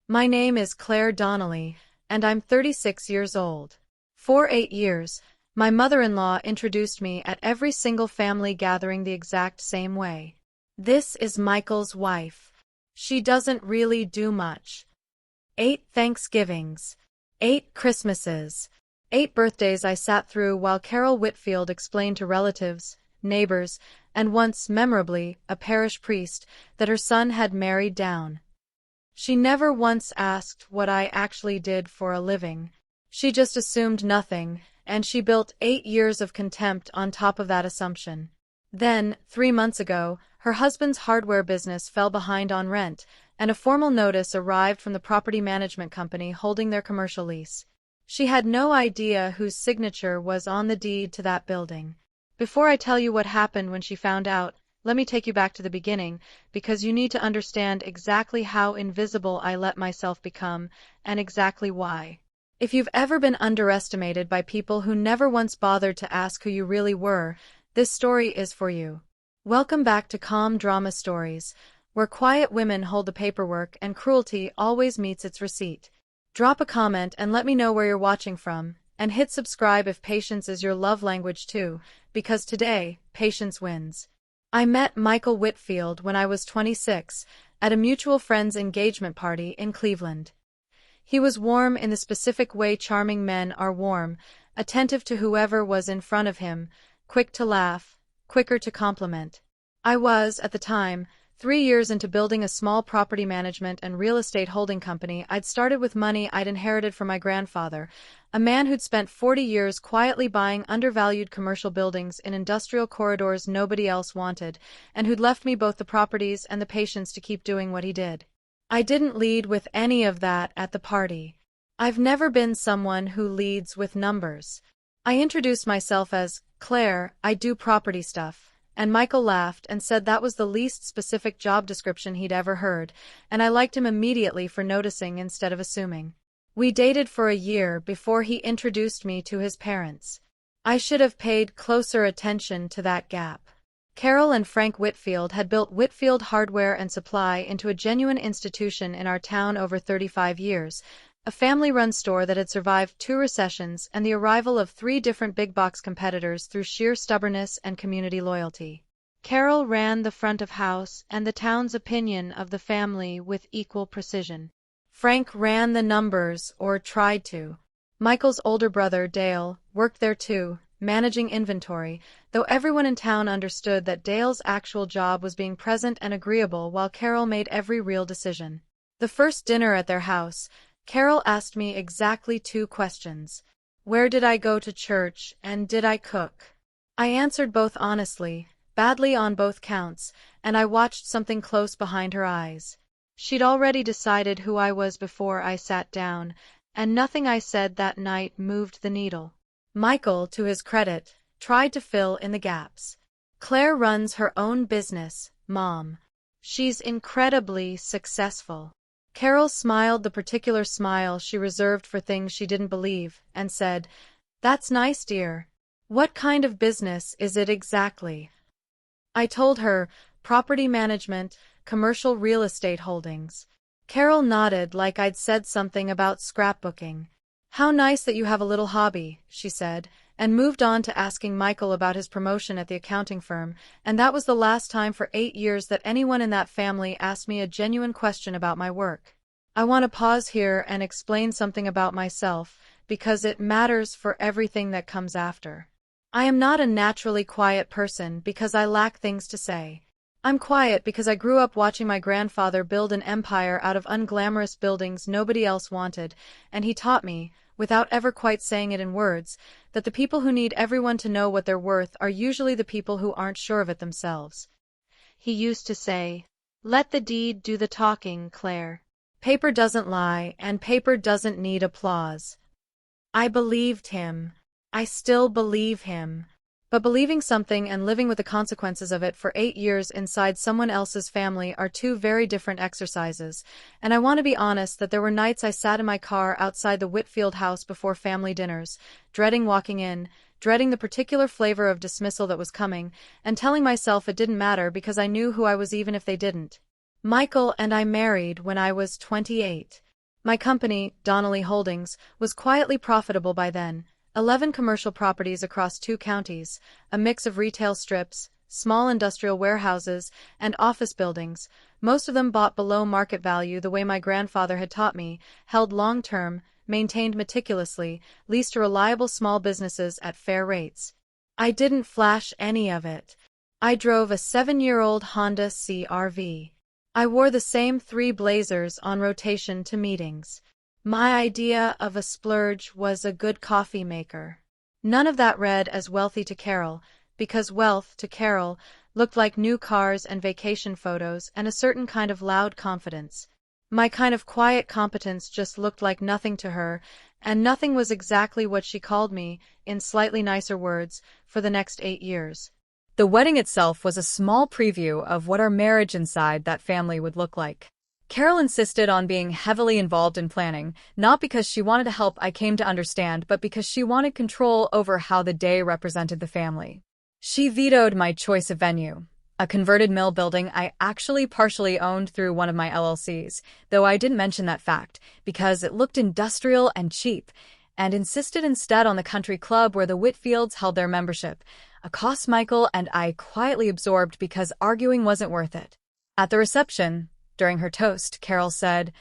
My name is Claire Donnelly, and I'm 36 years old. For 8 years, my mother-in-law introduced me at every single family gathering the exact same way. This is Michael's wife. She doesn't really do much. 8 Thanksgivings, 8 Christmases, 8 birthdays I sat through while Carol Whitfield explained to relatives, neighbors, and once, memorably, a parish priest, that her son had married down. She never once asked what I actually did for a living. She just assumed nothing, and she built 8 years of contempt on top of that assumption. Then, 3 months ago, her husband's hardware business fell behind on rent, and a formal notice arrived from the property management company holding their commercial lease. She had no idea whose signature was on the deed to that building. Before I tell you what happened when she found out, let me take you back to the beginning, because you need to understand exactly how invisible I let myself become, and exactly why. If you've ever been underestimated by people who never once bothered to ask who you really were, this story is for you. Welcome back to Calm Drama Stories, where quiet women hold the paperwork and cruelty always meets its receipt. Drop a comment and let me know where you're watching from, and hit subscribe if patience is your love language too, because today, patience wins. I met Michael Whitfield when I was 26, at a mutual friend's engagement party in Cleveland. He was warm in the specific way charming men are warm, attentive to whoever was in front of him, quick to laugh, quicker to compliment. I was, at the time, 3 years into building a small property management and real estate holding company. I'd started with money I'd inherited from my grandfather, a man who'd spent 40 years quietly buying undervalued commercial buildings in industrial corridors nobody else wanted, and who'd left me both the properties and the patience to keep doing what he did. I didn't lead with any of that at the party. I've never been someone who leads with numbers. I introduced myself as Claire, I do property stuff. And Michael laughed and said that was the least specific job description he'd ever heard, and I liked him immediately for noticing instead of assuming. We dated for a year before he introduced me to his parents. I should have paid closer attention to that gap. Carol and Frank Whitfield had built Whitfield Hardware and Supply into a genuine institution in our town over 35 years, a family-run store that had survived 2 recessions and the arrival of 3 different big-box competitors through sheer stubbornness and community loyalty. Carol ran the front of house and the town's opinion of the family with equal precision. Frank ran the numbers, or tried to. Michael's older brother, Dale, worked there too, managing inventory, though everyone in town understood that Dale's actual job was being present and agreeable while Carol made every real decision. The first dinner at their house, Carol asked me exactly 2 questions. Where did I go to church, and did I cook? I answered both honestly, badly on both counts, and I watched something close behind her eyes. She'd already decided who I was before I sat down, and nothing I said that night moved the needle. Michael, to his credit, tried to fill in the gaps. Claire runs her own business, Mom. She's incredibly successful. Carol smiled the particular smile she reserved for things she didn't believe, and said, "That's nice, dear. What kind of business is it exactly?" I told her, property management, commercial real estate holdings. Carol nodded like I'd said something about scrapbooking. "How nice that you have a little hobby," she said, and moved on to asking Michael about his promotion at the accounting firm, and that was the last time for 8 years that anyone in that family asked me a genuine question about my work. I want to pause here and explain something about myself, because it matters for everything that comes after. I am not a naturally quiet person because I lack things to say. I'm quiet because I grew up watching my grandfather build an empire out of unglamorous buildings nobody else wanted, and he taught me, without ever quite saying it in words, that the people who need everyone to know what they're worth are usually the people who aren't sure of it themselves. He used to say, "Let the deed do the talking, Claire. Paper doesn't lie, and paper doesn't need applause." I believed him. I still believe him. But believing something and living with the consequences of it for 8 years inside someone else's family are 2 very different exercises, and I want to be honest that there were nights I sat in my car outside the Whitfield house before family dinners, dreading walking in, dreading the particular flavor of dismissal that was coming, and telling myself it didn't matter because I knew who I was even if they didn't. Michael and I married when I was 28. My company, Donnelly Holdings, was quietly profitable by then. 11 commercial properties across 2 counties, a mix of retail strips, small industrial warehouses, and office buildings, most of them bought below market value the way my grandfather had taught me, held long-term, maintained meticulously, leased to reliable small businesses at fair rates. I didn't flash any of it. I drove a 7-year-old Honda CR-V. I wore the same 3 blazers on rotation to meetings. My idea of a splurge was a good coffee maker. None of that read as wealthy to Carol, because wealth, to Carol, looked like new cars and vacation photos and a certain kind of loud confidence. My kind of quiet competence just looked like nothing to her, and nothing was exactly what she called me, in slightly nicer words, for the next 8 years. The wedding itself was a small preview of what our marriage inside that family would look like. Carol insisted on being heavily involved in planning, not because she wanted to help, I came to understand, but because she wanted control over how the day represented the family. She vetoed my choice of venue, a converted mill building I actually partially owned through one of my LLCs, though I didn't mention that fact, because it looked industrial and cheap, and insisted instead on the country club where the Whitfields held their membership, a cost Michael and I quietly absorbed because arguing wasn't worth it. At the reception, during her toast, Carol said,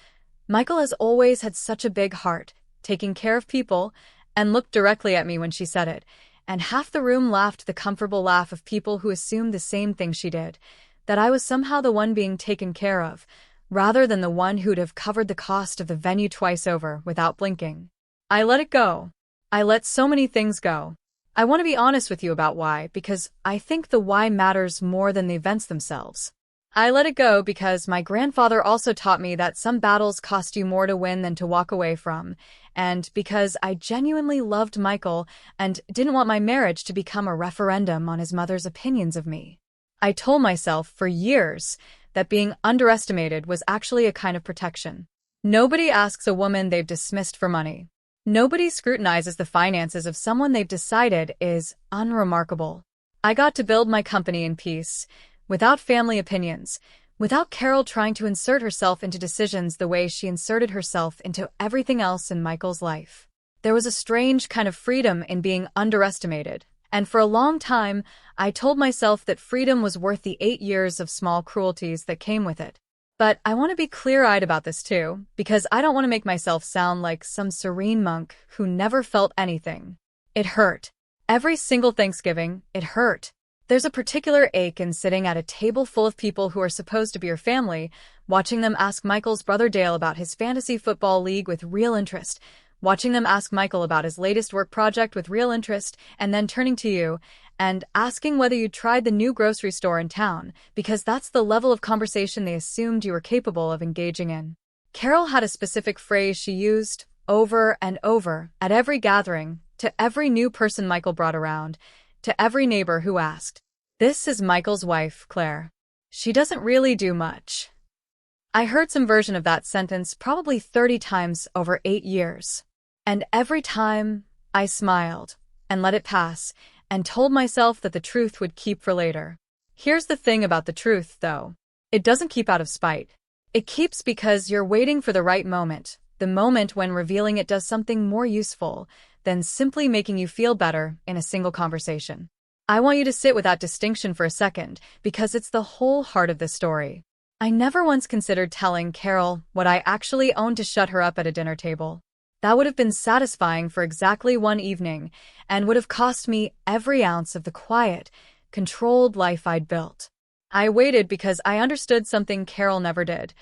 "Michael has always had such a big heart, taking care of people," and looked directly at me when she said it, and half the room laughed the comfortable laugh of people who assumed the same thing she did, that I was somehow the one being taken care of, rather than the one who'd have covered the cost of the venue twice over without blinking. I let it go. I let so many things go. I want to be honest with you about why, because I think the why matters more than the events themselves. I let it go because my grandfather also taught me that some battles cost you more to win than to walk away from, and because I genuinely loved Michael and didn't want my marriage to become a referendum on his mother's opinions of me. I told myself for years that being underestimated was actually a kind of protection. Nobody asks a woman they've dismissed for money. Nobody scrutinizes the finances of someone they've decided is unremarkable. I got to build my company in peace, without family opinions, without Carol trying to insert herself into decisions the way she inserted herself into everything else in Michael's life. There was a strange kind of freedom in being underestimated, and for a long time, I told myself that freedom was worth the 8 years of small cruelties that came with it. But I want to be clear-eyed about this too, because I don't want to make myself sound like some serene monk who never felt anything. It hurt. Every single Thanksgiving, it hurt. There's a particular ache in sitting at a table full of people who are supposed to be your family, watching them ask Michael's brother Dale about his fantasy football league with real interest, watching them ask Michael about his latest work project with real interest, and then turning to you and asking whether you tried the new grocery store in town, because that's the level of conversation they assumed you were capable of engaging in. Carol had a specific phrase she used over and over at every gathering, to every new person Michael brought around, to every neighbor who asked, "This is Michael's wife, Claire. She doesn't really do much." I heard some version of that sentence probably 30 times over 8 years. And every time, I smiled and let it pass and told myself that the truth would keep for later. Here's the thing about the truth, though. It doesn't keep out of spite. It keeps because you're waiting for the right moment, the moment when revealing it does something more useful than simply making you feel better in a single conversation. I want you to sit with that distinction for a second, because it's the whole heart of this story. I never once considered telling Carol what I actually owned to shut her up at a dinner table. That would have been satisfying for exactly one evening, and would have cost me every ounce of the quiet, controlled life I'd built. I waited because I understood something Carol never did,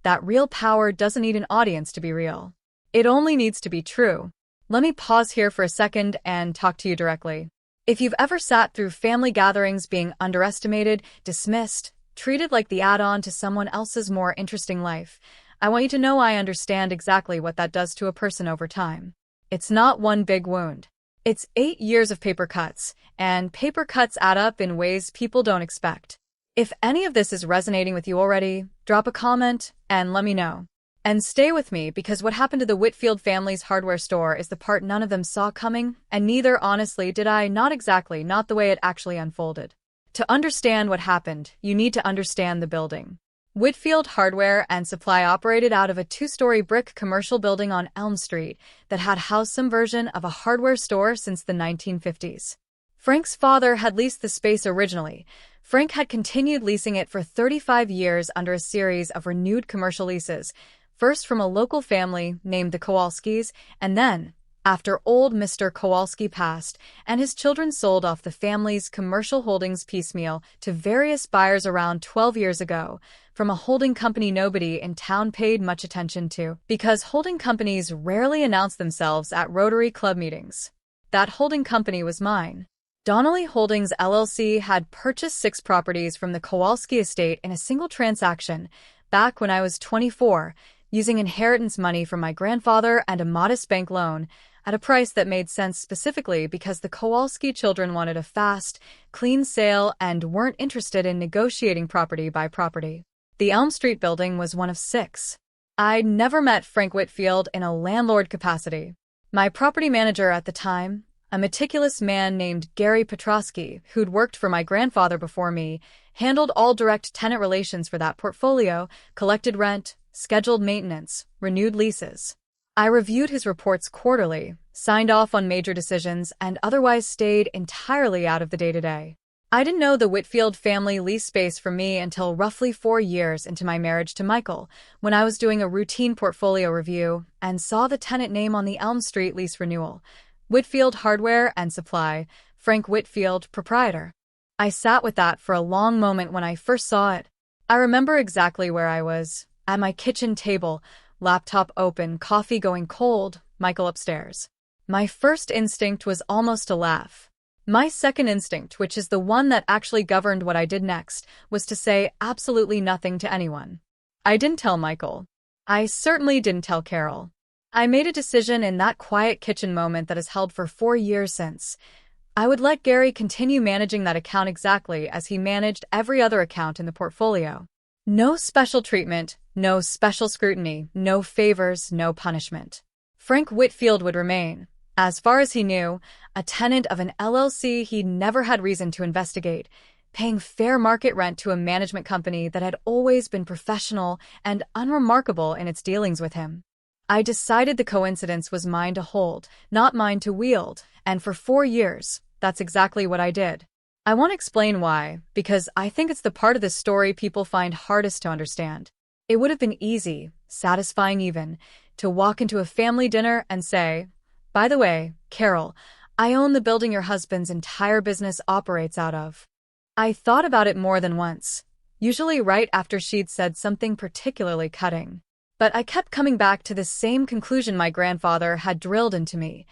that real power doesn't need an audience to be real. It only needs to be true. Let me pause here for a second and talk to you directly. If you've ever sat through family gatherings being underestimated, dismissed, treated like the add-on to someone else's more interesting life, I want you to know I understand exactly what that does to a person over time. It's not one big wound. It's 8 years of paper cuts, and paper cuts add up in ways people don't expect. If any of this is resonating with you already, drop a comment and let me know. And stay with me, because what happened to the Whitfield family's hardware store is the part none of them saw coming, and neither, honestly, did I. Not exactly, not the way it actually unfolded. To understand what happened, you need to understand the building. Whitfield Hardware and Supply operated out of a two-story brick commercial building on Elm Street that had housed some version of a hardware store since the 1950s. Frank's father had leased the space originally. Frank had continued leasing it for 35 years under a series of renewed commercial leases, first from a local family named the Kowalskis, and then, after old Mr. Kowalski passed and his children sold off the family's commercial holdings piecemeal to various buyers around 12 years ago, from a holding company nobody in town paid much attention to, because holding companies rarely announce themselves at Rotary Club meetings. That holding company was mine. Donnelly Holdings LLC had purchased 6 properties from the Kowalski estate in a single transaction back when I was 24, using inheritance money from my grandfather and a modest bank loan, at a price that made sense specifically because the Kowalski children wanted a fast, clean sale and weren't interested in negotiating property by property. The Elm Street building was one of 6. I'd never met Frank Whitfield in a landlord capacity. My property manager at the time, a meticulous man named Gary Petrosky, who'd worked for my grandfather before me, handled all direct tenant relations for that portfolio, collected rent, scheduled maintenance, renewed leases. I reviewed his reports quarterly, signed off on major decisions, and otherwise stayed entirely out of the day-to-day. I didn't know the Whitfield family leased space from me until roughly 4 years into my marriage to Michael, when I was doing a routine portfolio review and saw the tenant name on the Elm Street lease renewal: Whitfield Hardware and Supply, Frank Whitfield, proprietor. I sat with that for a long moment when I first saw it. I remember exactly where I was, at my kitchen table, laptop open, coffee going cold, Michael upstairs. My first instinct was almost a laugh. My second instinct, which is the one that actually governed what I did next, was to say absolutely nothing to anyone. I didn't tell Michael. I certainly didn't tell Carol. I made a decision in that quiet kitchen moment that has held for 4 years since. I would let Gary continue managing that account exactly as he managed every other account in the portfolio. No special treatment, no special scrutiny, no favors, no punishment. Frank Whitfield would remain, as far as he knew, a tenant of an LLC he'd never had reason to investigate, paying fair market rent to a management company that had always been professional and unremarkable in its dealings with him. I decided the coincidence was mine to hold, not mine to wield, and for 4 years, that's exactly what I did. I want to explain why, because I think it's the part of this story people find hardest to understand. It would have been easy, satisfying even, to walk into a family dinner and say, "By the way, Carol, I own the building your husband's entire business operates out of." I thought about it more than once, usually right after she'd said something particularly cutting. But I kept coming back to the same conclusion my grandfather had drilled into me.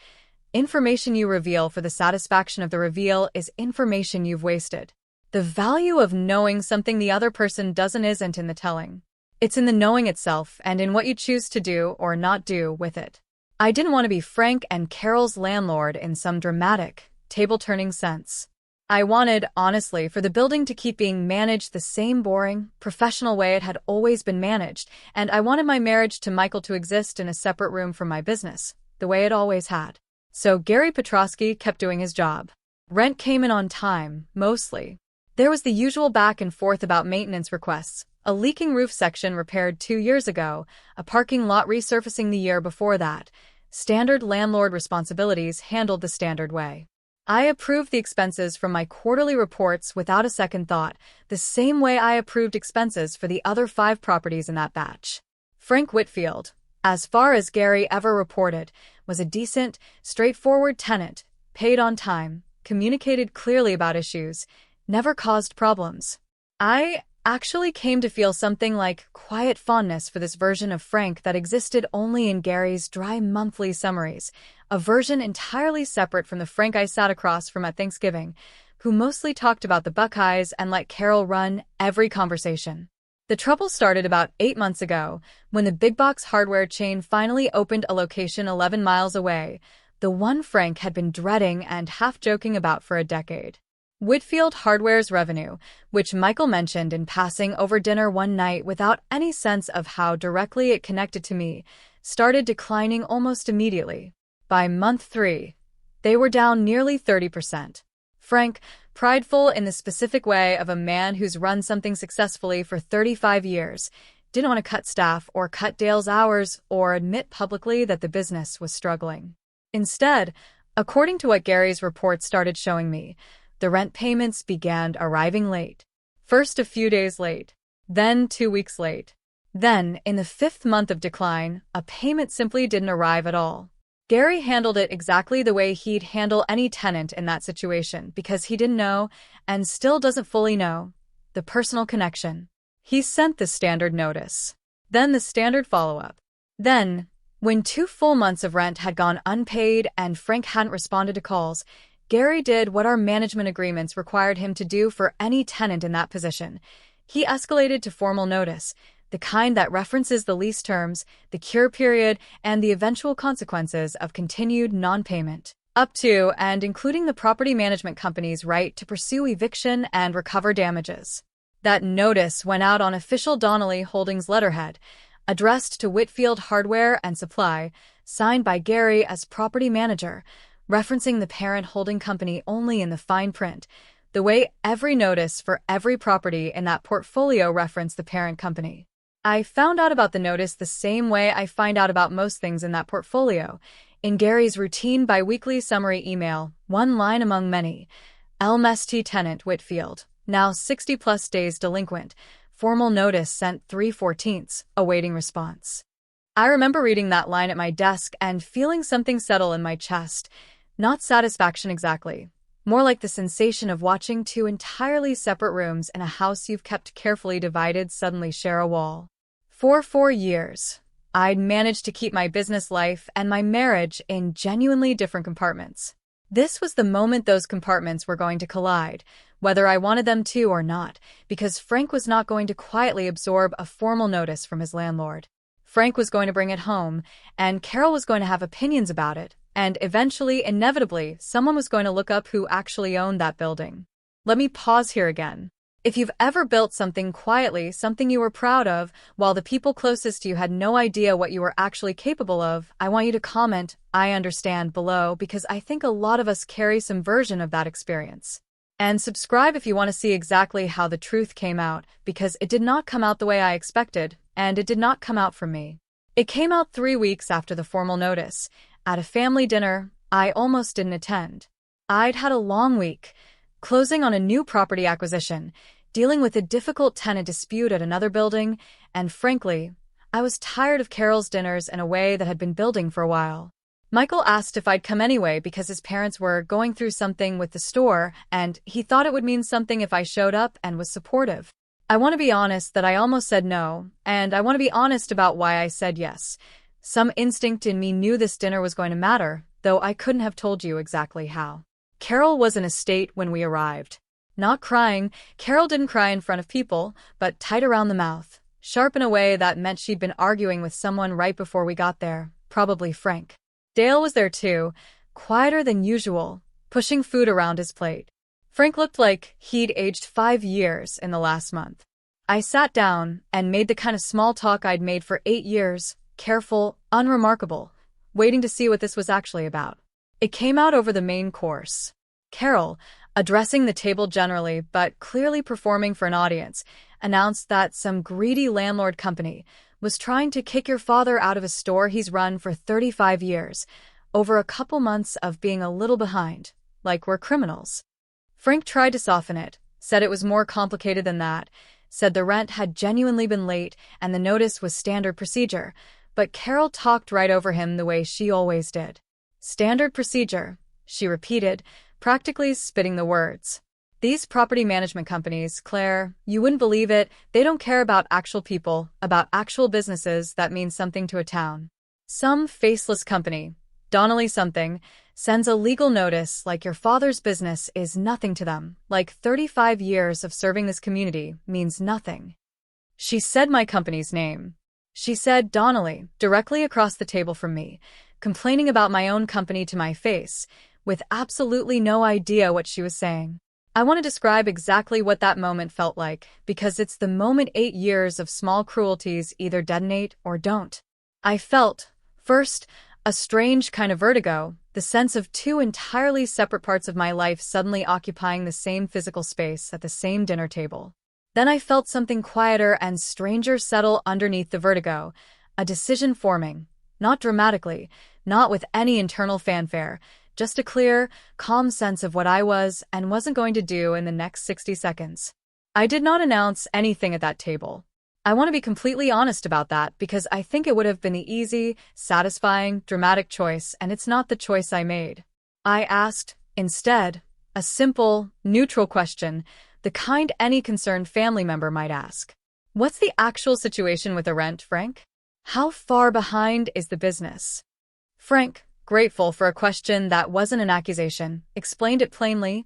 Information you reveal for the satisfaction of the reveal is information you've wasted. The value of knowing something the other person doesn't isn't in the telling. It's in the knowing itself and in what you choose to do or not do with it. I didn't want to be Frank and Carol's landlord in some dramatic, table-turning sense. I wanted, honestly, for the building to keep being managed the same boring, professional way it had always been managed, and I wanted my marriage to Michael to exist in a separate room from my business, the way it always had. So Gary Petrosky kept doing his job. Rent came in on time, mostly. There was the usual back and forth about maintenance requests, a leaking roof section repaired 2 years ago, a parking lot resurfacing the year before that. Standard landlord responsibilities handled the standard way. I approved the expenses from my quarterly reports without a second thought, the same way I approved expenses for the other 5 properties in that batch. Frank Whitfield, as far as Gary ever reported, was a decent, straightforward tenant, paid on time, communicated clearly about issues, never caused problems. I actually came to feel something like quiet fondness for this version of Frank that existed only in Gary's dry monthly summaries, a version entirely separate from the Frank I sat across from at Thanksgiving, who mostly talked about the Buckeyes and let Carol run every conversation. The trouble started about 8 months ago, when the big box hardware chain finally opened a location 11 miles away, the one Frank had been dreading and half-joking about for a decade. Whitfield Hardware's revenue, which Michael mentioned in passing over dinner one night without any sense of how directly it connected to me, started declining almost immediately. By month 3, they were down nearly 30%. Frank, prideful in the specific way of a man who's run something successfully for 35 years, didn't want to cut staff or cut Dale's hours or admit publicly that the business was struggling. Instead, according to what Gary's report started showing me, the rent payments began arriving late. First a few days late, then 2 weeks late. Then, in the 5th month of decline, a payment simply didn't arrive at all. Gary handled it exactly the way he'd handle any tenant in that situation because he didn't know, and still doesn't fully know, the personal connection. He sent the standard notice. Then the standard follow-up. Then, when 2 full months of rent had gone unpaid and Frank hadn't responded to calls, Gary did what our management agreements required him to do for any tenant in that position. He escalated to formal notice, the kind that references the lease terms, the cure period, and the eventual consequences of continued non-payment, up to and including the property management company's right to pursue eviction and recover damages. That notice went out on official Donnelly Holdings letterhead, addressed to Whitfield Hardware and Supply, signed by Gary as property manager, referencing the parent holding company only in the fine print, the way every notice for every property in that portfolio referenced the parent company. I found out about the notice the same way I find out about most things in that portfolio, in Gary's routine bi-weekly summary email, one line among many. LMST tenant Whitfield, now 60-plus days delinquent, formal notice sent 3/14, awaiting response. I remember reading that line at my desk and feeling something settle in my chest. Not satisfaction exactly, more like the sensation of watching 2 entirely separate rooms in a house you've kept carefully divided suddenly share a wall. For 4 years, I'd managed to keep my business life and my marriage in genuinely different compartments. This was the moment those compartments were going to collide, whether I wanted them to or not, because Frank was not going to quietly absorb a formal notice from his landlord. Frank was going to bring it home, and Carol was going to have opinions about it, and eventually, inevitably, someone was going to look up who actually owned that building. Let me pause here again. If you've ever built something quietly, something you were proud of, while the people closest to you had no idea what you were actually capable of, I want you to comment, "I understand," below, because I think a lot of us carry some version of that experience. And subscribe if you want to see exactly how the truth came out, because it did not come out the way I expected, and it did not come out from me. It came out 3 weeks after the formal notice, at a family dinner I almost didn't attend. I'd had a long week, closing on a new property acquisition, dealing with a difficult tenant dispute at another building, and frankly, I was tired of Carol's dinners in a way that had been building for a while. Michael asked if I'd come anyway because his parents were going through something with the store, and he thought it would mean something if I showed up and was supportive. I want to be honest that I almost said no, and I want to be honest about why I said yes. Some instinct in me knew this dinner was going to matter, though I couldn't have told you exactly how. Carol was in a state when we arrived. Not crying, Carol didn't cry in front of people, but tight around the mouth, sharp in a way that meant she'd been arguing with someone right before we got there, probably Frank. Dale was there too, quieter than usual, pushing food around his plate. Frank looked like he'd aged 5 years in the last month. I sat down and made the kind of small talk I'd made for 8 years, careful, unremarkable, waiting to see what this was actually about. It came out over the main course. Carol, addressing the table generally but clearly performing for an audience, announced that some greedy landlord company was trying to kick your father out of a store he's run for 35 years, over a couple months of being a little behind, like we're criminals. Frank tried to soften it, said it was more complicated than that, said the rent had genuinely been late and the notice was standard procedure, but Carol talked right over him the way she always did. Standard procedure, she repeated, practically spitting the words. These property management companies, Claire, you wouldn't believe it, they don't care about actual people, about actual businesses that mean something to a town. Some faceless company, Donnelly something, sends a legal notice like your father's business is nothing to them, like 35 years of serving this community means nothing. She said my company's name. She said Donnelly, directly across the table from me, complaining about my own company to my face, with absolutely no idea what she was saying. I want to describe exactly what that moment felt like, because it's the moment 8 years of small cruelties either detonate or don't. I felt, first, a strange kind of vertigo, The sense of two entirely separate parts of my life suddenly occupying the same physical space at the same dinner table. Then I felt something quieter and stranger settle underneath the vertigo, a decision forming, not dramatically, not with any internal fanfare, just a clear, calm sense of what I was and wasn't going to do in the next 60 seconds. I did not announce anything at that table. I want to be completely honest about that because I think it would have been the easy, satisfying, dramatic choice, and it's not the choice I made. I asked, instead, a simple, neutral question, the kind any concerned family member might ask. What's the actual situation with the rent, Frank? How far behind is the business? Frank, grateful for a question that wasn't an accusation, explained it plainly.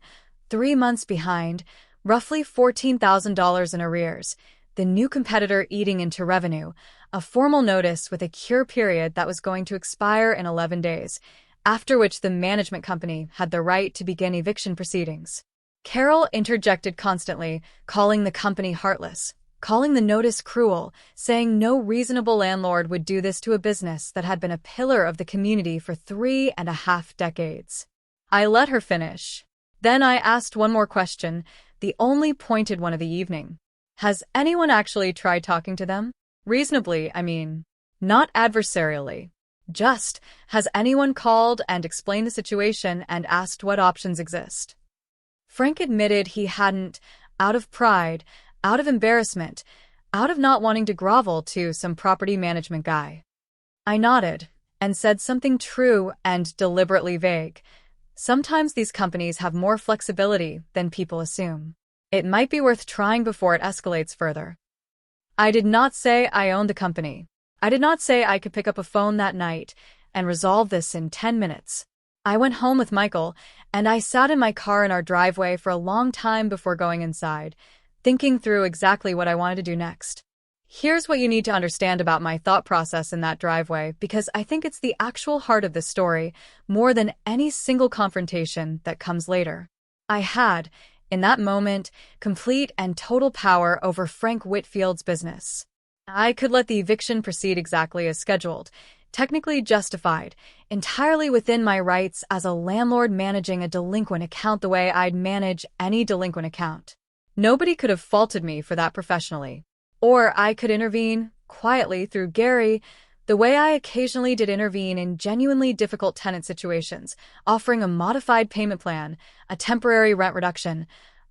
3 months behind, roughly $14,000 in arrears, the new competitor eating into revenue, a formal notice with a cure period that was going to expire in 11 days, after which the management company had the right to begin eviction proceedings. Carol interjected constantly, calling the company heartless, calling the notice cruel, saying no reasonable landlord would do this to a business that had been a pillar of the community for 3.5 decades. I let her finish. Then I asked one more question, the only pointed one of the evening. Has anyone actually tried talking to them? Reasonably, I mean. Not adversarially. Just, has anyone called and explained the situation and asked what options exist? Frank admitted he hadn't, out of pride, out of embarrassment, out of not wanting to grovel to some property management guy. I nodded and said something true and deliberately vague. Sometimes these companies have more flexibility than people assume. It might be worth trying before it escalates further. I did not say I owned the company. I did not say I could pick up a phone that night and resolve this in 10 minutes. I went home with Michael, and I sat in my car in our driveway for a long time before going inside, thinking through exactly what I wanted to do next. Here's what you need to understand about my thought process in that driveway, because I think it's the actual heart of this story, more than any single confrontation that comes later. I had, in that moment, complete and total power over Frank Whitfield's business. I could let the eviction proceed exactly as scheduled, technically justified, entirely within my rights as a landlord managing a delinquent account the way I'd manage any delinquent account. Nobody could have faulted me for that professionally. Or I could intervene, quietly through Gary, the way I occasionally did intervene in genuinely difficult tenant situations, offering a modified payment plan, a temporary rent reduction,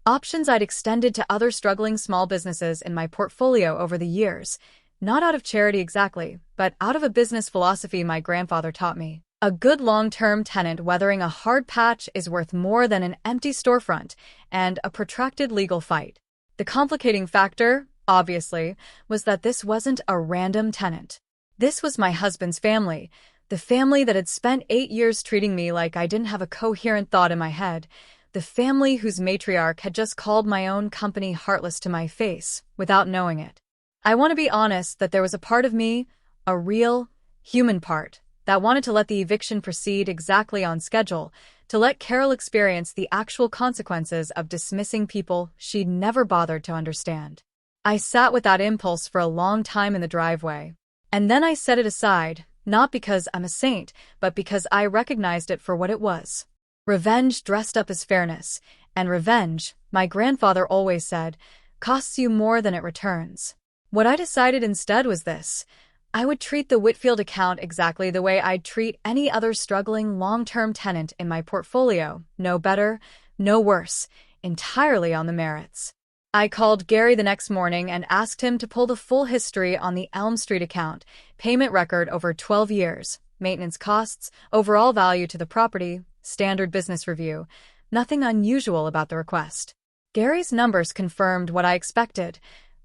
options I'd extended to other struggling small businesses in my portfolio over the years, not out of charity exactly, but out of a business philosophy my grandfather taught me. A good long-term tenant weathering a hard patch is worth more than an empty storefront and a protracted legal fight. The complicating factor, obviously, was that this wasn't a random tenant. This was my husband's family, the family that had spent 8 years treating me like I didn't have a coherent thought in my head, the family whose matriarch had just called my own company heartless to my face, without knowing it. I want to be honest that there was a part of me, a real, human part, that wanted to let the eviction proceed exactly on schedule, to let Carol experience the actual consequences of dismissing people she'd never bothered to understand. I sat with that impulse for a long time in the driveway. And then I set it aside, not because I'm a saint, but because I recognized it for what it was. Revenge dressed up as fairness, and revenge, my grandfather always said, costs you more than it returns. What I decided instead was this. I would treat the Whitfield account exactly the way I'd treat any other struggling long-term tenant in my portfolio, no better, no worse, entirely on the merits. I called Gary the next morning and asked him to pull the full history on the Elm Street account, payment record over 12 years, maintenance costs, overall value to the property, standard business review. Nothing unusual about the request. Gary's numbers confirmed what I expected.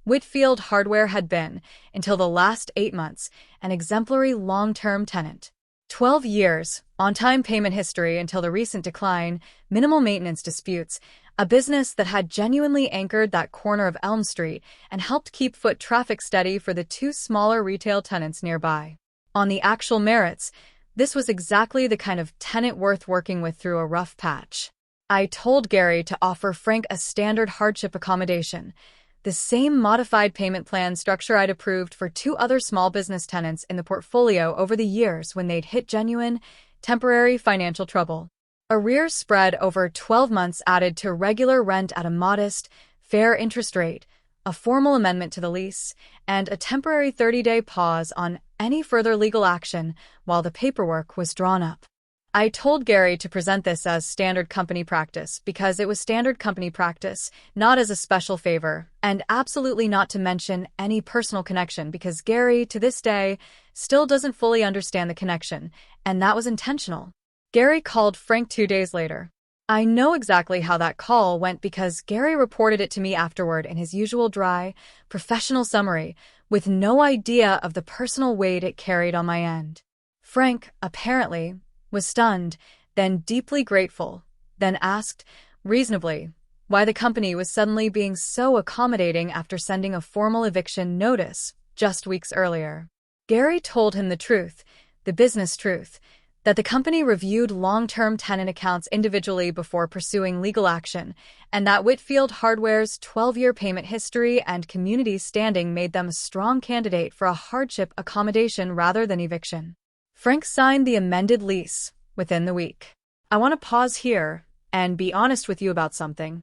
Whitfield Hardware had been, until the last 8 months, an exemplary long-term tenant. 12 years, on-time payment history until the recent decline, minimal maintenance disputes, a business that had genuinely anchored that corner of Elm Street and helped keep foot traffic steady for the 2 smaller retail tenants nearby. On the actual merits, this was exactly the kind of tenant worth working with through a rough patch. I told Gary to offer Frank a standard hardship accommodation, the same modified payment plan structure I'd approved for 2 other small business tenants in the portfolio over the years when they'd hit genuine, Temporary financial trouble. Arrears spread over 12 months added to regular rent at a modest, fair interest rate, a formal amendment to the lease, and a temporary 30-day pause on any further legal action while the paperwork was drawn up. I told Gary to present this as standard company practice because it was standard company practice, not as a special favor, and absolutely not to mention any personal connection because Gary, to this day, still doesn't fully understand the connection, and that was intentional. Gary called Frank 2 days later. I know exactly how that call went because Gary reported it to me afterward in his usual dry, professional summary, with no idea of the personal weight it carried on my end. Frank, apparently, was stunned, then deeply grateful, then asked, reasonably, why the company was suddenly being so accommodating after sending a formal eviction notice just weeks earlier. Gary told him the truth, the business truth, that the company reviewed long-term tenant accounts individually before pursuing legal action, and that Whitfield Hardware's 12-year payment history and community standing made them a strong candidate for a hardship accommodation rather than eviction. Frank signed the amended lease within the week. I want to pause here and be honest with you about something.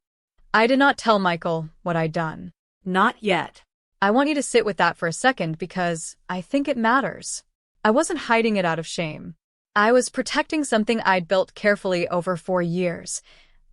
I did not tell Michael what I'd done. Not yet. I want you to sit with that for a second because I think it matters. I wasn't hiding it out of shame. I was protecting something I'd built carefully over 4 years.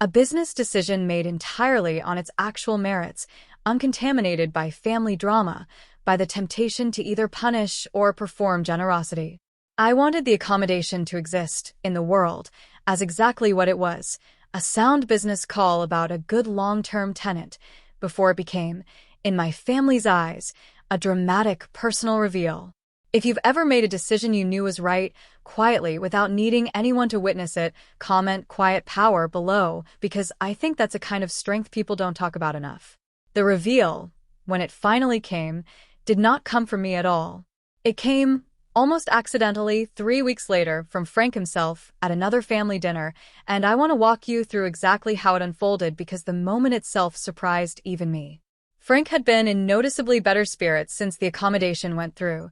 A business decision made entirely on its actual merits, uncontaminated by family drama, by the temptation to either punish or perform generosity. I wanted the accommodation to exist in the world as exactly what it was, a sound business call about a good long-term tenant, before it became, in my family's eyes, a dramatic personal reveal. If you've ever made a decision you knew was right, quietly, without needing anyone to witness it, comment quiet power below, because I think that's a kind of strength people don't talk about enough. The reveal, when it finally came, did not come from me at all. It came, almost accidentally, 3 weeks later from Frank himself at another family dinner, and I want to walk you through exactly how it unfolded because the moment itself surprised even me. Frank had been in noticeably better spirits since the accommodation went through.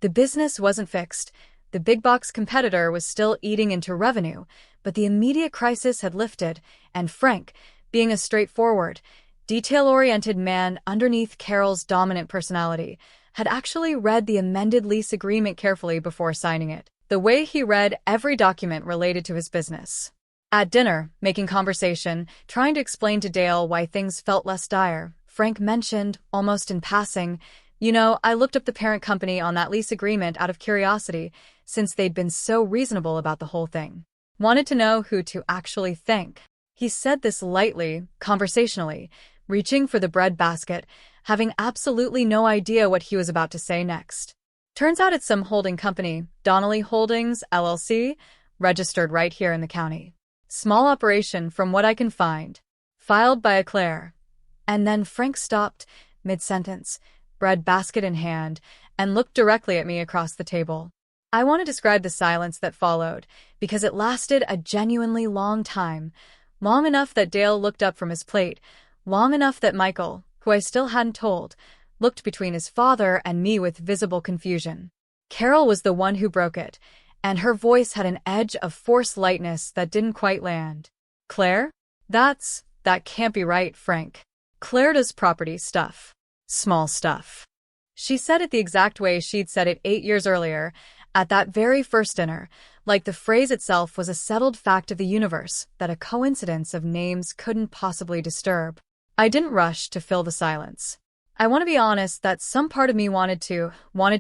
The business wasn't fixed. The big box competitor was still eating into revenue, but the immediate crisis had lifted, and Frank, being a straightforward, detail-oriented man underneath Carol's dominant personality, had actually read the amended lease agreement carefully before signing it, the way he read every document related to his business. At dinner, making conversation, trying to explain to Dale why things felt less dire, Frank mentioned, almost in passing, I looked up the parent company on that lease agreement out of curiosity, since they'd been so reasonable about the whole thing. Wanted to know who to actually thank. He said this lightly, conversationally, reaching for the bread basket, having absolutely no idea what he was about to say next. Turns out it's some holding company, Donnelly Holdings, LLC, registered right here in the county. Small operation from what I can find. Filed by a Claire. And then Frank stopped, mid-sentence, bread basket in hand, and looked directly at me across the table. I want to describe the silence that followed, because it lasted a genuinely long time, long enough that Dale looked up from his plate, long enough that Michael, who I still hadn't told, looked between his father and me with visible confusion. Carol was the one who broke it, and her voice had an edge of forced lightness that didn't quite land. Claire? That can't be right, Frank. Claire does property stuff. Small stuff. She said it the exact way she'd said it 8 years earlier, at that very first dinner, like the phrase itself was a settled fact of the universe that a coincidence of names couldn't possibly disturb. I didn't rush to fill the silence. I want to be honest that some part of me wanted to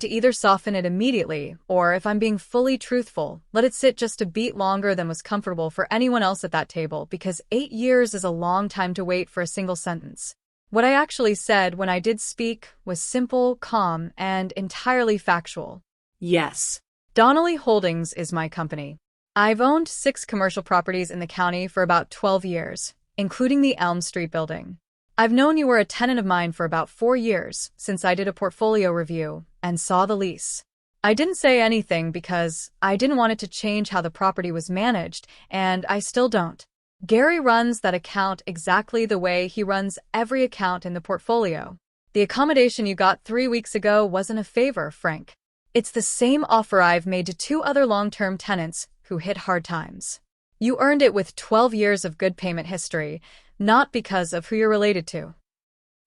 either soften it immediately, or if I'm being fully truthful, let it sit just a beat longer than was comfortable for anyone else at that table, because 8 years is a long time to wait for a single sentence. What I actually said when I did speak was simple, calm, and entirely factual. Yes. Donnelly Holdings is my company. I've owned 6 commercial properties in the county for about 12 years, including the Elm Street building. I've known you were a tenant of mine for about 4 years, since I did a portfolio review and saw the lease. I didn't say anything because I didn't want it to change how the property was managed, and I still don't. Gary runs that account exactly the way he runs every account in the portfolio. The accommodation you got 3 weeks ago wasn't a favor, Frank. It's the same offer I've made to 2 other long-term tenants who hit hard times. You earned it with 12 years of good payment history, not because of who you're related to.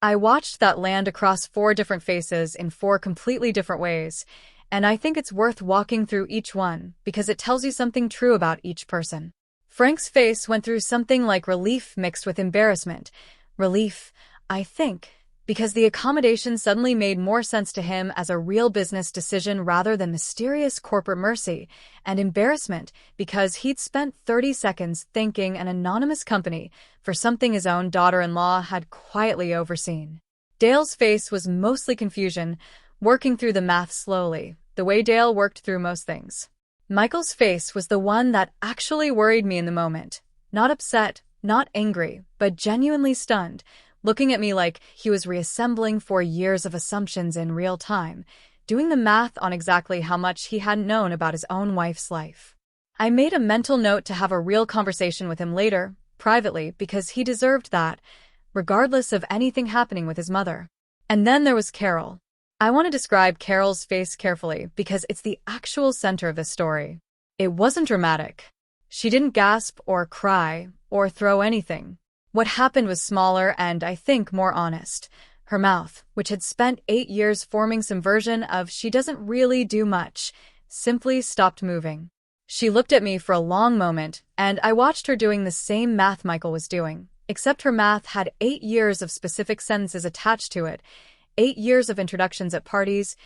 I watched that land across 4 different faces in 4 completely different ways, and I think it's worth walking through each one because it tells you something true about each person. Frank's face went through something like relief mixed with embarrassment. Relief, I think, because the accommodation suddenly made more sense to him as a real business decision rather than mysterious corporate mercy, and embarrassment because he'd spent 30 seconds thanking an anonymous company for something his own daughter-in-law had quietly overseen. Dale's face was mostly confusion, working through the math slowly, the way Dale worked through most things. Michael's face was the one that actually worried me in the moment. Not upset, not angry, but genuinely stunned, looking at me like he was reassembling 4 years of assumptions in real time, doing the math on exactly how much he hadn't known about his own wife's life. I made a mental note to have a real conversation with him later, privately, because he deserved that, regardless of anything happening with his mother. And then there was Carol. I want to describe Carol's face carefully because it's the actual center of the story. It wasn't dramatic. She didn't gasp or cry or throw anything. What happened was smaller and, I think, more honest. Her mouth, which had spent 8 years forming some version of she doesn't really do much, simply stopped moving. She looked at me for a long moment, and I watched her doing the same math Michael was doing, except her math had 8 years of specific sentences attached to it, 8 years of introductions at parties,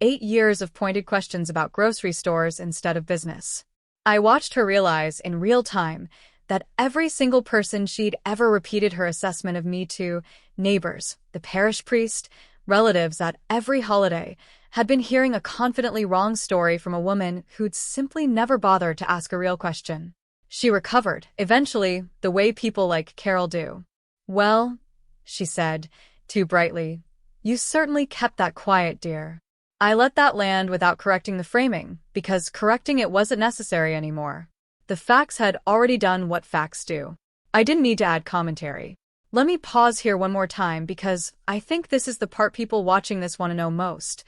8 years of pointed questions about grocery stores instead of business. I watched her realize in real time that every single person she'd ever repeated her assessment of me to, neighbors, the parish priest, relatives at every holiday, had been hearing a confidently wrong story from a woman who'd simply never bothered to ask a real question. She recovered, eventually, the way people like Carol do. "Well," she said, too brightly, "you certainly kept that quiet, dear." I let that land without correcting the framing, because correcting it wasn't necessary anymore. The facts had already done what facts do. I didn't need to add commentary. Let me pause here one more time because I think this is the part people watching this want to know most.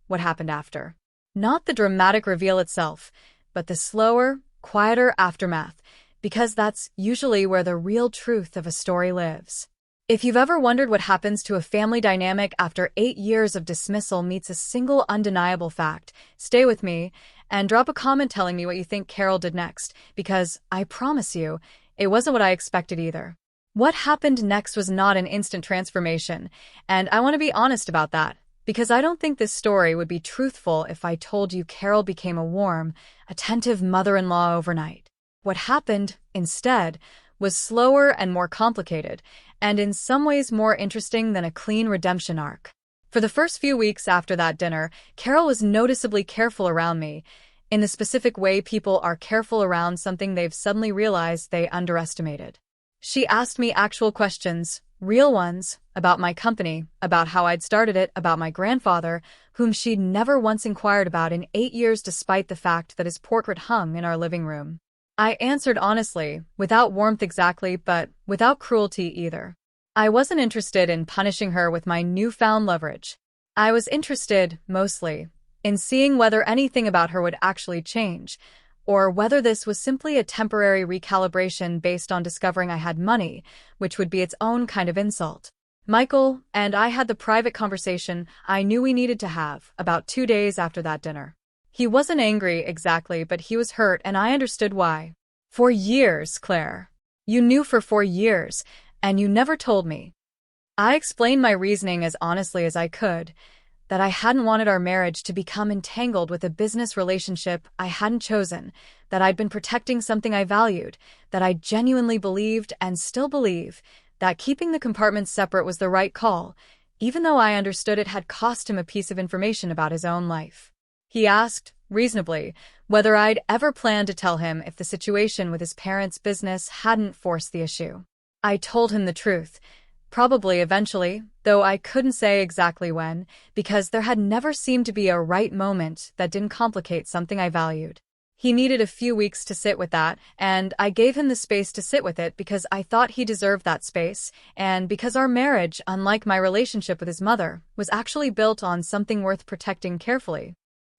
What happened after? Not the dramatic reveal itself, but the slower, quieter aftermath, because that's usually where the real truth of a story lives. If you've ever wondered what happens to a family dynamic after 8 years of dismissal meets a single undeniable fact, stay with me and drop a comment telling me what you think Carol did next, because I promise you, it wasn't what I expected either. What happened next was not an instant transformation, and I want to be honest about that, because I don't think this story would be truthful if I told you Carol became a warm, attentive mother-in-law overnight. What happened, instead, was slower and more complicated, and in some ways more interesting than a clean redemption arc. For the first few weeks after that dinner, Carol was noticeably careful around me, in the specific way people are careful around something they've suddenly realized they underestimated. She asked me actual questions, real ones, about my company, about how I'd started it, about my grandfather, whom she'd never once inquired about in 8 years despite the fact that his portrait hung in our living room. I answered honestly, without warmth exactly, but without cruelty either. I wasn't interested in punishing her with my newfound leverage. I was interested, mostly, in seeing whether anything about her would actually change, or whether this was simply a temporary recalibration based on discovering I had money, which would be its own kind of insult. Michael and I had the private conversation I knew we needed to have about 2 days after that dinner. He wasn't angry exactly, but he was hurt, and I understood why. 4 years, Claire. You knew for 4 years, and you never told me. I explained my reasoning as honestly as I could, that I hadn't wanted our marriage to become entangled with a business relationship I hadn't chosen, that I'd been protecting something I valued, that I genuinely believed and still believe that keeping the compartments separate was the right call, even though I understood it had cost him a piece of information about his own life. He asked, reasonably, whether I'd ever planned to tell him if the situation with his parents' business hadn't forced the issue. I told him the truth, probably eventually, though I couldn't say exactly when, because there had never seemed to be a right moment that didn't complicate something I valued. He needed a few weeks to sit with that, and I gave him the space to sit with it because I thought he deserved that space, and because our marriage, unlike my relationship with his mother, was actually built on something worth protecting carefully.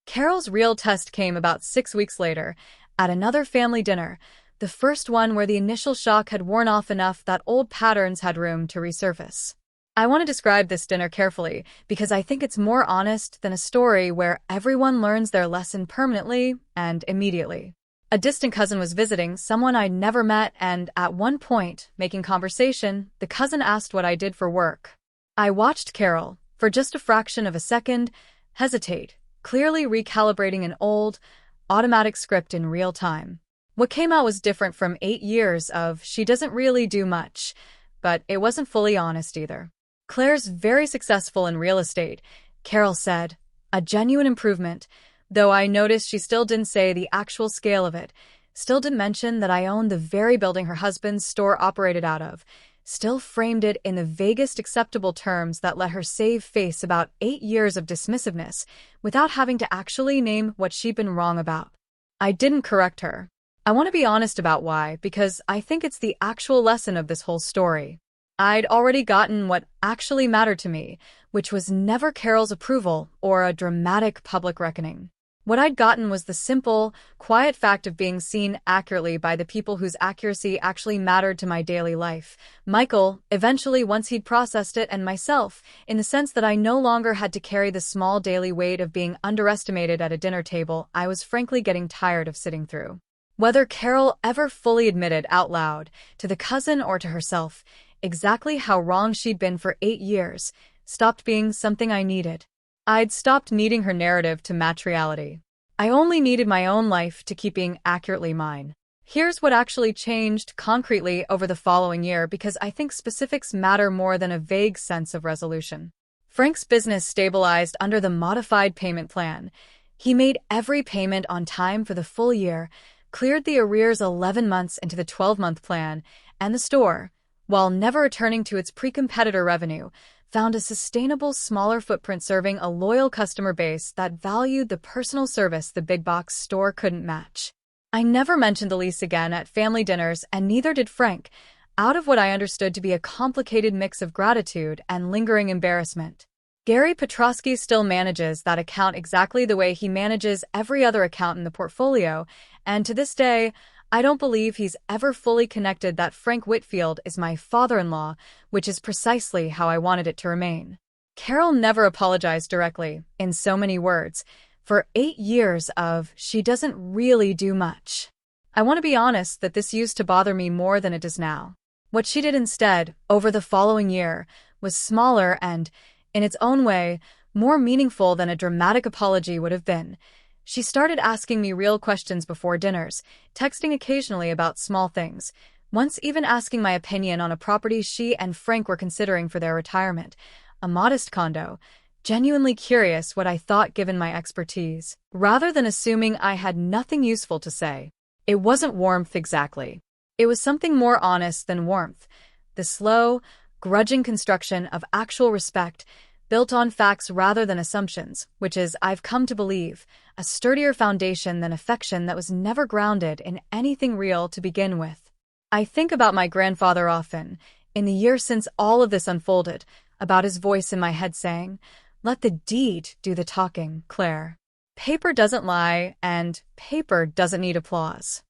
Carol's real test came about 6 weeks later, At another family dinner, the first one where the initial shock had worn off enough that old patterns had room to resurface. I want to describe this dinner carefully because I think it's more honest than a story where everyone learns their lesson permanently and immediately. A distant cousin was visiting someone I'd never met, and at one point, making conversation, the cousin asked what I did for work. I watched Carol, for just a fraction of a second, hesitate, clearly recalibrating an old, automatic script in real time. What came out was different from 8 years of "she doesn't really do much," but it wasn't fully honest either. "Claire's very successful in real estate," Carol said. "A genuine improvement, though I noticed she still didn't say the actual scale of it, still didn't mention that I owned the very building her husband's store operated out of, still framed it in the vaguest acceptable terms that let her save face about 8 years of dismissiveness without having to actually name what she'd been wrong about." I didn't correct her. I want to be honest about why, because I think it's the actual lesson of this whole story. I'd already gotten what actually mattered to me, which was never Carol's approval or a dramatic public reckoning. What I'd gotten was the simple, quiet fact of being seen accurately by the people whose accuracy actually mattered to my daily life. Michael, eventually, once he'd processed it, and myself, in the sense that I no longer had to carry the small daily weight of being underestimated at a dinner table I was frankly getting tired of sitting through. Whether Carol ever fully admitted out loud, to the cousin or to herself, exactly how wrong she'd been for 8 years, stopped being something I needed. I'd stopped needing her narrative to match reality. I only needed my own life to keep being accurately mine. Here's what actually changed concretely over the following year, because I think specifics matter more than a vague sense of resolution. Frank's business stabilized under the modified payment plan. He made every payment on time for the full year, cleared the arrears 11 months into the 12-month plan, and the store, while never returning to its pre-competitor revenue, found a sustainable, smaller footprint serving a loyal customer base that valued the personal service the big box store couldn't match. I never mentioned the lease again at family dinners, and neither did Frank, out of what I understood to be a complicated mix of gratitude and lingering embarrassment. Gary Petrosky still manages that account exactly the way he manages every other account in the portfolio, and to this day, I don't believe he's ever fully connected that Frank Whitfield is my father-in-law, which is precisely how I wanted it to remain. Carol never apologized directly, in so many words, for 8 years of "she doesn't really do much." I want to be honest that this used to bother me more than it does now. What she did instead, over the following year, was smaller and, in its own way, more meaningful than a dramatic apology would have been. She started asking me real questions before dinners, texting occasionally about small things, once even asking my opinion on a property she and Frank were considering for their retirement, a modest condo, genuinely curious what I thought given my expertise, rather than assuming I had nothing useful to say. It wasn't warmth exactly. It was something more honest than warmth, the slow, grudging construction of actual respect, built on facts rather than assumptions, which is, I've come to believe, a sturdier foundation than affection that was never grounded in anything real to begin with. I think about my grandfather often, in the year since all of this unfolded, about his voice in my head saying, "Let the deed do the talking, Claire. Paper doesn't lie, and paper doesn't need applause."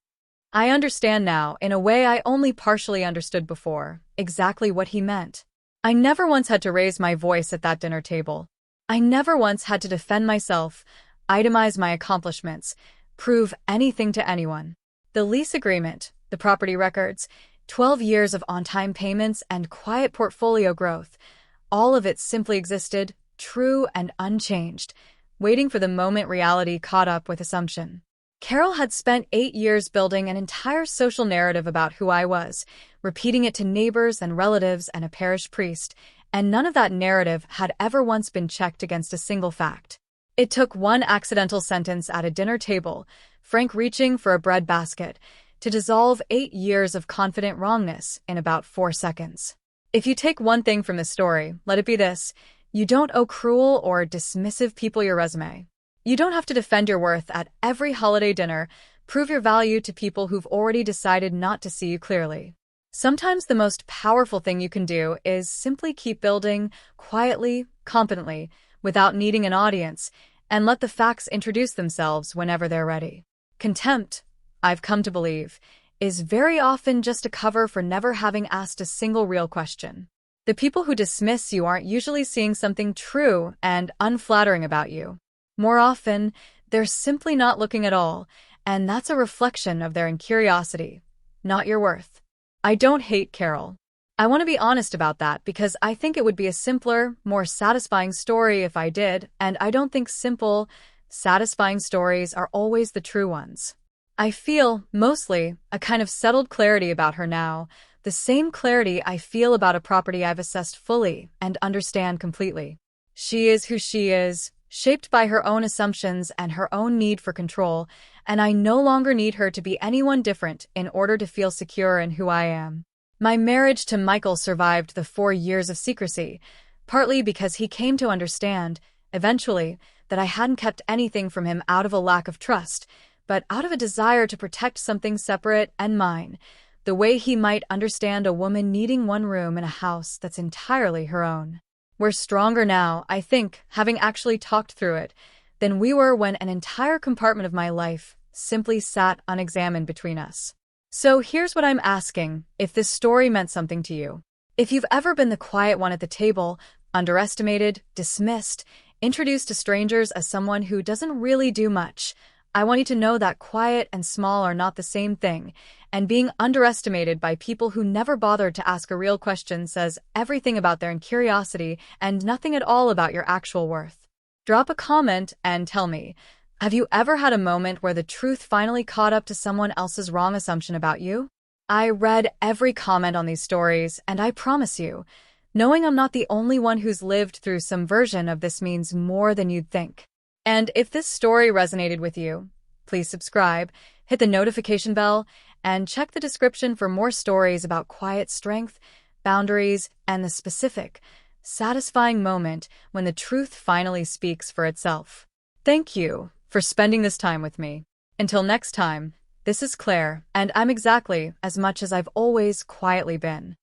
I understand now, in a way I only partially understood before, exactly what he meant. I never once had to raise my voice at that dinner table. I never once had to defend myself, itemize my accomplishments, prove anything to anyone. The lease agreement, the property records, 12 years of on-time payments and quiet portfolio growth, all of it simply existed, true and unchanged, waiting for the moment reality caught up with assumption. Carol had spent 8 years building an entire social narrative about who I was, repeating it to neighbors and relatives and a parish priest, and none of that narrative had ever once been checked against a single fact. It took one accidental sentence at a dinner table, Frank reaching for a bread basket, to dissolve 8 years of confident wrongness in about 4 seconds. If you take one thing from this story, let it be this: you don't owe cruel or dismissive people your resume. You don't have to defend your worth at every holiday dinner, prove your value to people who've already decided not to see you clearly. Sometimes the most powerful thing you can do is simply keep building, quietly, competently, without needing an audience, and let the facts introduce themselves whenever they're ready. Contempt, I've come to believe, is very often just a cover for never having asked a single real question. The people who dismiss you aren't usually seeing something true and unflattering about you. More often, they're simply not looking at all, and that's a reflection of their incuriosity, not your worth. I don't hate Carol. I want to be honest about that because I think it would be a simpler, more satisfying story if I did, and I don't think simple, satisfying stories are always the true ones. I feel, mostly, a kind of settled clarity about her now, the same clarity I feel about a property I've assessed fully and understand completely. She is who she is, shaped by her own assumptions and her own need for control, and I no longer need her to be anyone different in order to feel secure in who I am. My marriage to Michael survived the 4 years of secrecy, partly because he came to understand, eventually, that I hadn't kept anything from him out of a lack of trust, but out of a desire to protect something separate and mine, the way he might understand a woman needing one room in a house that's entirely her own. We're stronger now, I think, having actually talked through it, than we were when an entire compartment of my life simply sat unexamined between us. So here's what I'm asking, if this story meant something to you. If you've ever been the quiet one at the table, underestimated, dismissed, introduced to strangers as someone who doesn't really do much, I want you to know that quiet and small are not the same thing, and being underestimated by people who never bothered to ask a real question says everything about their curiosity and nothing at all about your actual worth. Drop a comment and tell me, have you ever had a moment where the truth finally caught up to someone else's wrong assumption about you? I read every comment on these stories, and I promise you, knowing I'm not the only one who's lived through some version of this means more than you'd think. And if this story resonated with you, please subscribe, hit the notification bell, and check the description for more stories about quiet strength, boundaries, and the specific, satisfying moment when the truth finally speaks for itself. Thank you for spending this time with me. Until next time, this is Claire, and I'm exactly as much as I've always quietly been.